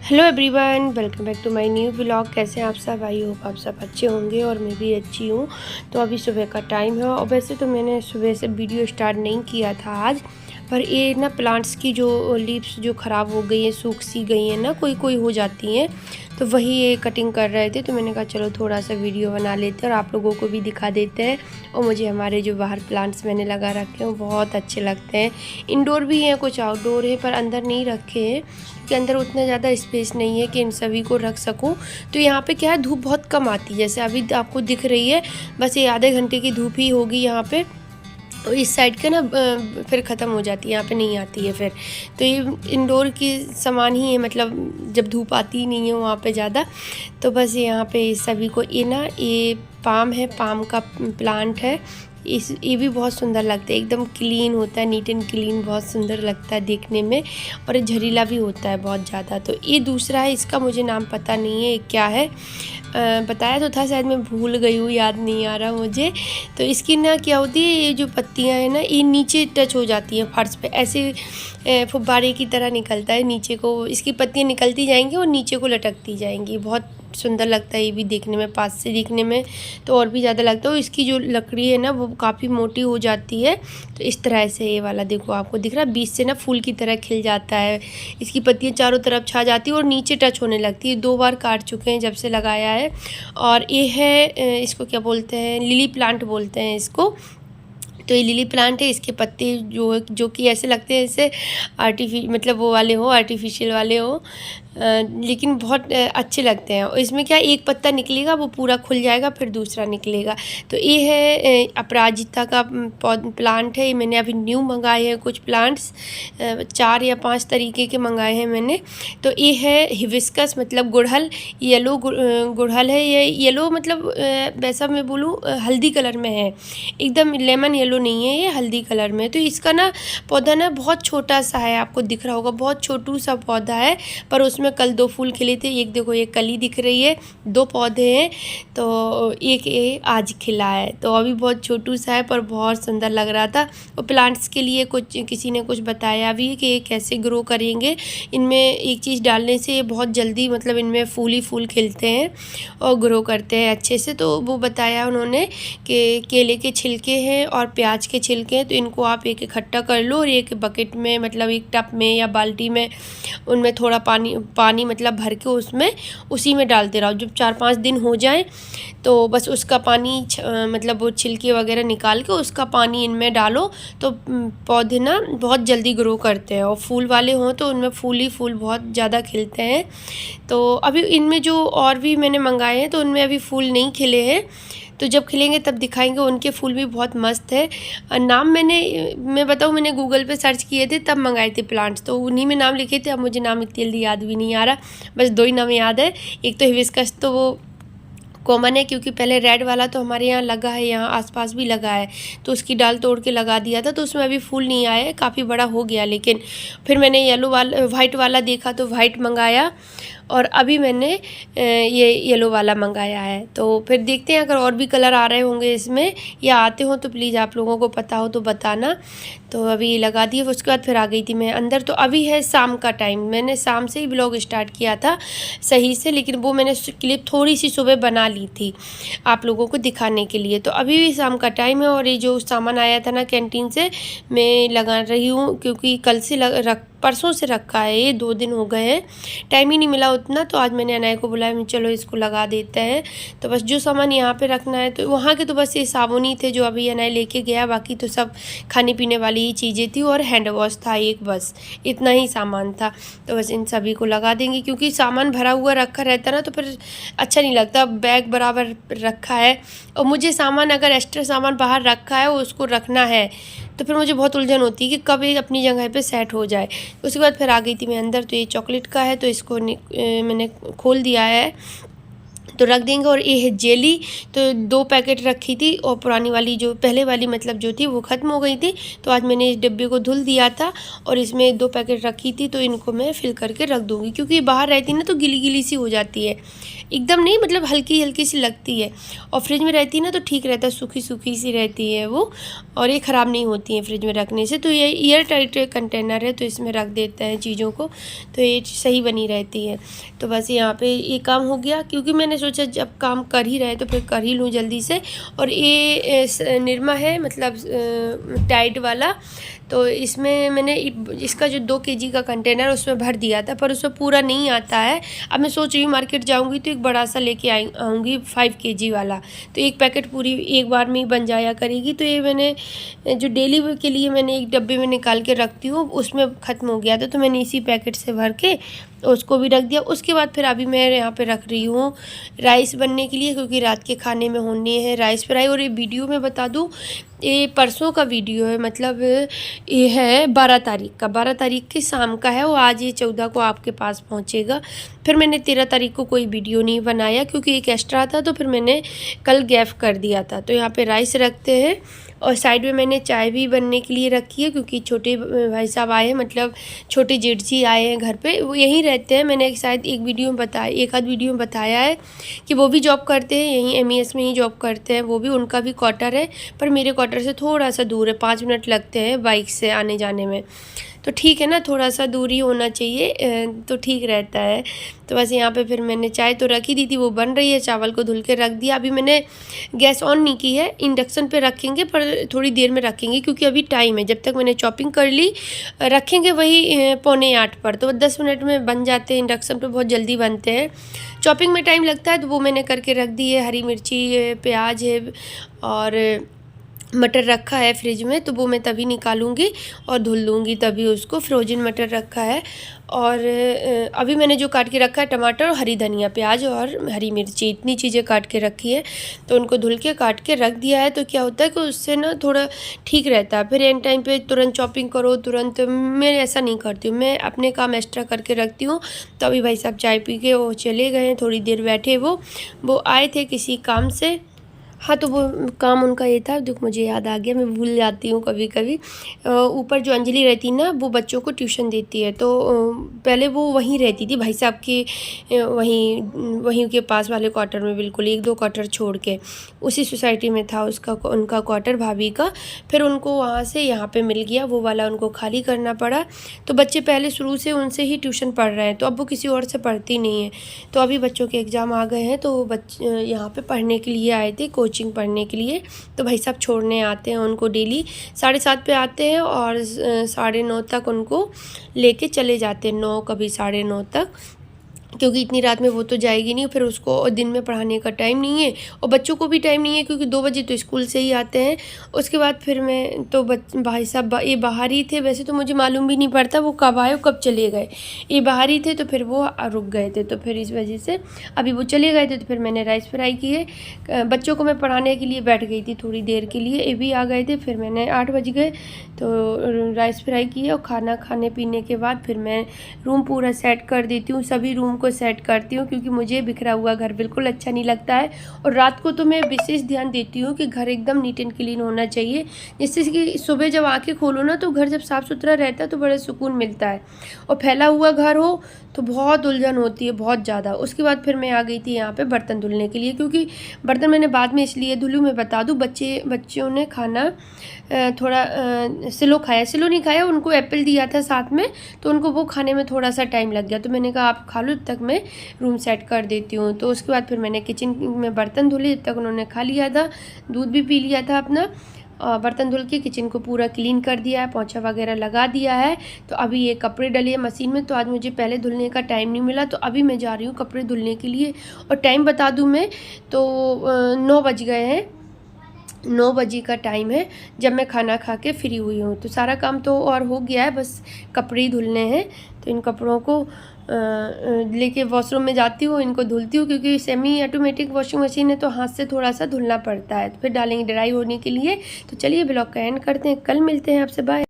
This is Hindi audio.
Hello everyone, welcome back to my new vlog. कैसे हैं आप सब? आई होप आप सब अच्छे होंगे और मैं भी अच्छी हूँ। तो अभी सुबह का टाइम है और वैसे तो मैंने सुबह से वीडियो स्टार्ट नहीं किया था आज, पर ये ना प्लांट्स की जो लीव्स जो ख़राब हो गई हैं, सूख सी गई हैं ना, कोई कोई हो जाती हैं, तो वही ये कटिंग कर रहे थे। तो मैंने कहा चलो थोड़ा सा वीडियो बना लेते हैं और आप लोगों को भी दिखा देते हैं। और मुझे हमारे जो बाहर प्लांट्स मैंने लगा रखे हैं वो बहुत अच्छे लगते हैं। इंडोर भी हैं, कुछ आउटडोर है, पर अंदर नहीं रखे हैं कि अंदर उतना ज़्यादा स्पेस नहीं है कि इन सभी को रख सकूं। तो यहाँ पे क्या है, धूप बहुत कम आती है, जैसे अभी आपको दिख रही है, बस ये आधे घंटे की धूप ही होगी यहाँ पे। और इस साइड के ना फिर ख़त्म हो जाती है, यहाँ पे नहीं आती है फिर। तो ये इंडोर की सामान ही है, मतलब जब धूप आती ही नहीं है वहाँ पे ज़्यादा। तो बस यहाँ पे सभी को ये पाम है, पाम का प्लांट है। ये भी बहुत सुंदर लगता है, एकदम क्लीन होता है, नीट एंड क्लीन, बहुत सुंदर लगता है देखने में। और ये झरीला भी होता है बहुत ज़्यादा। तो ये दूसरा है, इसका मुझे नाम पता नहीं है क्या है। बताया तो था, शायद मैं भूल गई हूँ, याद नहीं आ रहा मुझे। तो इसकी ना क्या होती है, ये जो पत्तियाँ हैं ना, ये नीचे टच हो जाती हैं फर्श पे, ऐसे फुब्बारे की तरह निकलता है नीचे को। इसकी पत्तियाँ निकलती जाएंगी और नीचे को लटकती जाएंगी। बहुत सुंदर लगता है ये भी देखने में, पास से देखने में तो और भी ज़्यादा लगता है। और इसकी जो लकड़ी है ना, वो काफ़ी मोटी हो जाती है। तो इस तरह से ये वाला देखो, आपको दिख रहा है, बीच से ना फूल की तरह खिल जाता है। इसकी पत्तियाँ चारों तरफ छा जाती है और नीचे टच होने लगती है। 2 बार काट चुके हैं जब से लगाया है। और ये है, इसको क्या बोलते हैं, लिली प्लांट बोलते हैं इसको। तो ये लिली प्लांट है। इसके पत्ते जो कि ऐसे लगते हैं जैसे मतलब वो वाले हो, आर्टिफिशियल वाले हो, लेकिन बहुत अच्छे लगते हैं। और इसमें क्या, एक पत्ता निकलेगा वो पूरा खुल जाएगा, फिर दूसरा निकलेगा। तो ये है अपराजिता का प्लांट है। ये मैंने अभी न्यू मंगाए हैं कुछ प्लांट्स, 4 या 5 तरीके के मंगाए हैं मैंने। तो ये है हिबिस्कस, मतलब गुड़हल, येलो गुड़हल है। ये येलो मतलब वैसा मैं बोलूँ हल्दी कलर में है, एकदम लेमन येलो नहीं है, ये हल्दी कलर में। तो इसका ना पौधा ना बहुत छोटा सा है, आपको दिख रहा होगा, बहुत छोटू सा पौधा है। पर उसमें कल 2 फूल खिले थे। एक देखो, एक कली दिख रही है, 2 पौधे हैं, तो एक आज खिला है। तो अभी बहुत छोटू सा है पर बहुत सुंदर लग रहा था। और प्लांट्स के लिए कुछ किसी ने कुछ बताया भी कि ये कैसे ग्रो करेंगे। इनमें एक चीज़ डालने से ये बहुत जल्दी, मतलब इनमें फूल ही फूल खिलते हैं और ग्रो करते हैं अच्छे से। तो वो बताया उन्होंने कि केले के छिलके हैं और प्याज के छिलके हैं, तो इनको आप एक इकट्ठा कर लो और एक बकेट में, मतलब एक टब में या बाल्टी में, उनमें थोड़ा पानी मतलब भर के उसमें उसी में डालते रहो। जब 4-5 दिन हो जाए तो बस उसका पानी मतलब वो छिलके वगैरह निकाल के उसका पानी इनमें डालो, तो पौधे ना बहुत जल्दी ग्रो करते हैं। और फूल वाले हों तो उनमें फूल ही फूल बहुत ज़्यादा खिलते हैं। तो अभी इनमें जो और भी मैंने मंगाए हैं तो उनमें अभी फूल नहीं खिले हैं, तो जब खिलेंगे तब दिखाएंगे। उनके फूल भी बहुत मस्त है। नाम मैं बताऊँ, मैंने गूगल पे सर्च किए थे तब मंगाए थे प्लांट्स, तो उन्हीं में नाम लिखे थे। अब मुझे नाम इतनी जल्दी याद भी नहीं आ रहा, बस 2 ही नाम याद है। एक तो हिबिस्कस, तो वो कॉमन है क्योंकि पहले रेड वाला तो हमारे यहाँ लगा है, यहाँ आसपास भी लगा है, तो उसकी डाल तोड़ के लगा दिया था, तो उसमें अभी फूल नहीं आया है, काफ़ी बड़ा हो गया। लेकिन फिर मैंने येलो वाला, वाइट वाला देखा तो वाइट मंगाया, और अभी मैंने ये येलो वाला मंगाया है। तो फिर देखते हैं, अगर और भी कलर आ रहे होंगे इसमें या आते हो तो प्लीज़ आप लोगों को पता हो तो बताना। तो अभी लगा दिए, उसके बाद फिर आ गई थी मैं अंदर। तो अभी है शाम का टाइम, मैंने शाम से ही ब्लॉग स्टार्ट किया था सही से, लेकिन वो मैंने क्लिप थोड़ी सी सुबह बना ली थी आप लोगों को दिखाने के लिए। तो अभी भी शाम का टाइम है और ये जो सामान आया था ना कैंटीन से, मैं लगा रही हूँ, क्योंकि कल से परसों से रखा है, ये 2 दिन हो गए हैं, टाइम ही नहीं मिला उतना। तो आज मैंने अनाया को बुलाया, चलो इसको लगा देते हैं। तो बस जो सामान यहाँ पे रखना है, तो वहाँ के तो बस ये साबुन ही थे जो अभी अनाया लेके गया, बाकी तो सब खाने पीने वाली ही चीज़ें थी और हैंड वॉश था एक, बस इतना ही सामान था। तो बस इन सभी को लगा देंगे, क्योंकि सामान भरा हुआ रखा रहता ना तो फिर अच्छा नहीं लगता। बैग बराबर रखा है और मुझे सामान, अगर एक्स्ट्रा सामान बाहर रखा है उसको रखना है, तो फिर मुझे बहुत उलझन होती है कि कब ये अपनी जगह पे सेट हो जाए। उसके बाद फिर आ गई थी मैं अंदर। तो ये चॉकलेट का है, तो इसको मैंने खोल दिया है, तो रख देंगे। और ये है जेली, तो 2 पैकेट रखी थी और पुरानी वाली जो पहले वाली मतलब जो थी वो ख़त्म हो गई थी, तो आज मैंने इस डिब्बे को धुल दिया था और इसमें 2 पैकेट रखी थी। तो इनको मैं फिल करके रख दूँगी, क्योंकि बाहर रहती ना तो गीली गीली सी हो जाती है, एकदम नहीं, मतलब हल्की हल्की सी लगती है। और फ्रिज में रहती है ना तो ठीक रहता है, सूखी सूखी सी रहती है वो, और ये ख़राब नहीं होती है फ्रिज में रखने से। तो ये एयर टाइट कंटेनर है तो इसमें रख देते हैं चीज़ों को, तो ये सही बनी रहती है। तो बस यहाँ पे ये काम हो गया, क्योंकि मैंने सोचा जब काम कर ही रहे तो फिर कर ही लूँ जल्दी से। और ये निरमा है, मतलब टाइड वाला, तो इसमें मैंने इसका जो 2 केजी का कंटेनर उसमें भर दिया था, पर उसमें पूरा नहीं आता है। अब मैं सोच रही हूँ मार्केट जाऊँगी तो एक बड़ा सा लेके आऊँगी 5 केजी वाला, तो एक पैकेट पूरी एक बार में ही बन जाया करेगी। तो ये मैंने जो डेली के लिए मैंने एक डब्बे में निकाल के रखती हूँ, उसमें ख़त्म हो गया था, तो मैंने इसी पैकेट से भर के उसको भी रख दिया। उसके बाद फिर अभी मैं यहाँ पे रख रही हूँ राइस बनने के लिए, क्योंकि रात के खाने में होने है राइस फ्राई। और ये वीडियो में बता दूँ, ये परसों का वीडियो है, मतलब ये है 12 तारीख का, 12 तारीख की शाम का है वो। आज ये 14 को आपके पास पहुँचेगा। फिर मैंने 13 तारीख को कोई वीडियो नहीं बनाया क्योंकि एक एक्स्ट्रा था, तो फिर मैंने कल गैप कर दिया था। तो यहाँ पे राइस रखते हैं, और साइड में मैंने चाय भी बनने के लिए रखी है, क्योंकि छोटे भाई साहब आए हैं, मतलब छोटे जेठ जी आए हैं घर पे, वो यहीं रहते हैं। मैंने शायद एक आध वीडियो में बताया है कि वो भी जॉब करते हैं, यहीं MES में ही जॉब करते हैं वो भी। उनका भी क्वार्टर है, पर मेरे क्वार्टर से थोड़ा सा दूर है, 5 मिनट लगते हैं बाइक से आने जाने में। तो ठीक है ना, थोड़ा सा दूरी होना चाहिए तो ठीक रहता है। तो बस यहाँ पे फिर मैंने चाय तो रखी दी थी, वो बन रही है, चावल को धुल के रख दिया। अभी मैंने गैस ऑन नहीं की है, इंडक्शन पे रखेंगे, पर थोड़ी देर में रखेंगे क्योंकि अभी टाइम है। जब तक मैंने चॉपिंग कर ली रखेंगे वही 7:45 पर, तो 10 मिनट में बन जाते हैं। इंडक्शन पे बहुत जल्दी बनते हैं, चॉपिंग में टाइम लगता है, तो वो मैंने करके रख दी है। हरी मिर्ची है, प्याज है और मटर रखा है फ्रिज में, तो वो मैं तभी निकालूंगी और धुल लूँगी तभी उसको। फ्रोजन मटर रखा है, और अभी मैंने जो काट के रखा है टमाटर और हरी धनिया, प्याज और हरी मिर्ची, इतनी चीज़ें काट के रखी है। तो उनको धुल के काट के रख दिया है। तो क्या होता है कि उससे ना थोड़ा ठीक रहता है। फिर एंड टाइम पे तुरंत चॉपिंग करो तुरंत, मैं ऐसा नहीं करती हूँ, मैं अपने काम एक्स्ट्रा करके रखती हूँ। तो अभी भाई साहब चाय पी के वो चले गए हैं, थोड़ी देर बैठे, वो आए थे किसी काम से। हाँ, तो वो काम उनका ये था, देखो मुझे याद आ गया, मैं भूल जाती हूँ कभी कभी। ऊपर जो अंजलि रहती ना, वो बच्चों को ट्यूशन देती है, तो पहले वो वहीं रहती थी भाई साहब के वहीं के पास वाले क्वार्टर में, बिल्कुल 1-2 क्वार्टर छोड़ के उसी सोसाइटी में था उनका क्वार्टर भाभी का। फिर उनको वहाँ से यहाँ पे मिल गया, वो वाला उनको खाली करना पड़ा। तो बच्चे पहले शुरू से उनसे ही ट्यूशन पढ़ रहे हैं, तो अब वो किसी और से पढ़ती नहीं है। तो अभी बच्चों के एग्ज़ाम आ गए हैं, तो बच्चे यहाँ पे पढ़ने के लिए आए थे, कोचिंग पढ़ने के लिए। तो भाई साहब छोड़ने आते हैं उनको, डेली 7:30 पे आते हैं और 9:30 तक उनको लेके चले जाते हैं, 9 कभी 9:30 तक, क्योंकि इतनी रात में वो तो जाएगी नहीं, फिर उसको और दिन में पढ़ाने का टाइम नहीं है, और बच्चों को भी टाइम नहीं है क्योंकि 2 बजे तो स्कूल से ही आते हैं। उसके बाद फिर मैं तो भाई साहब ये बाहर ही थे, वैसे तो मुझे मालूम भी नहीं पड़ता वो कब आए कब चले गए। ये बाहर ही थे तो फिर वो रुक गए थे, तो फिर इस वजह से अभी वो चले गए थे। तो फिर मैंने राइस फ्राई किए, बच्चों को मैं पढ़ाने के लिए बैठ गई थी थोड़ी देर के लिए, ये भी आ गए थे। फिर मैंने 8 बज गए तो राइस फ्राई किए, और खाना खाने पीने के बाद फिर मैं रूम पूरा सेट कर देती हूँ, सभी रूम को सेट करती हूँ, क्योंकि मुझे बिखरा हुआ घर बिल्कुल अच्छा नहीं लगता है। और रात को तो मैं विशेष ध्यान देती हूँ कि घर एकदम नीट एंड क्लीन होना चाहिए, जिससे कि सुबह जब आंखें खोलो ना तो घर जब साफ़ सुथरा रहता है तो बड़ा सुकून मिलता है। और फैला हुआ घर हो तो बहुत उलझन होती है, बहुत ज़्यादा। उसके बाद फिर मैं आ गई थी यहाँ पे बर्तन धुलने के लिए, क्योंकि बर्तन मैंने बाद में इसलिए धुलूँ, मैं बता दूँ, बच्चों ने खाना थोड़ा सिलो खाया, सिलो नहीं खाया, उनको एप्पल दिया था साथ में, तो उनको वो खाने में थोड़ा सा टाइम लग गया। तो मैंने कहा आप खा लो, तब तक मैं रूम सेट कर देती हूँ। तो उसके बाद फिर मैंने किचन में बर्तन धुले, तब तक उन्होंने खा लिया था, दूध भी पी लिया था अपना, और बर्तन धुल के किचन को पूरा क्लीन कर दिया है, पोंछा वगैरह लगा दिया है। तो अभी ये कपड़े डले हैं मशीन में, तो आज मुझे पहले धुलने का टाइम नहीं मिला, तो अभी मैं जा रही हूँ कपड़े धुलने के लिए। और टाइम बता दूँ मैं तो 9 बज गए हैं, 9 बजे का टाइम है जब मैं खाना खा के फ्री हुई हूँ। तो सारा काम तो और हो गया है, बस कपड़े ही धुलने हैं। तो इन कपड़ों को लेके वॉशरूम में जाती हूँ, इनको धुलती हूँ, क्योंकि सेमी ऑटोमेटिक वॉशिंग मशीन है तो हाथ से थोड़ा सा धुलना पड़ता है। तो फिर डालेंगे ड्राई होने के लिए। तो चलिए ब्लॉग का एंड करते हैं, कल मिलते हैं आपसे, बाय।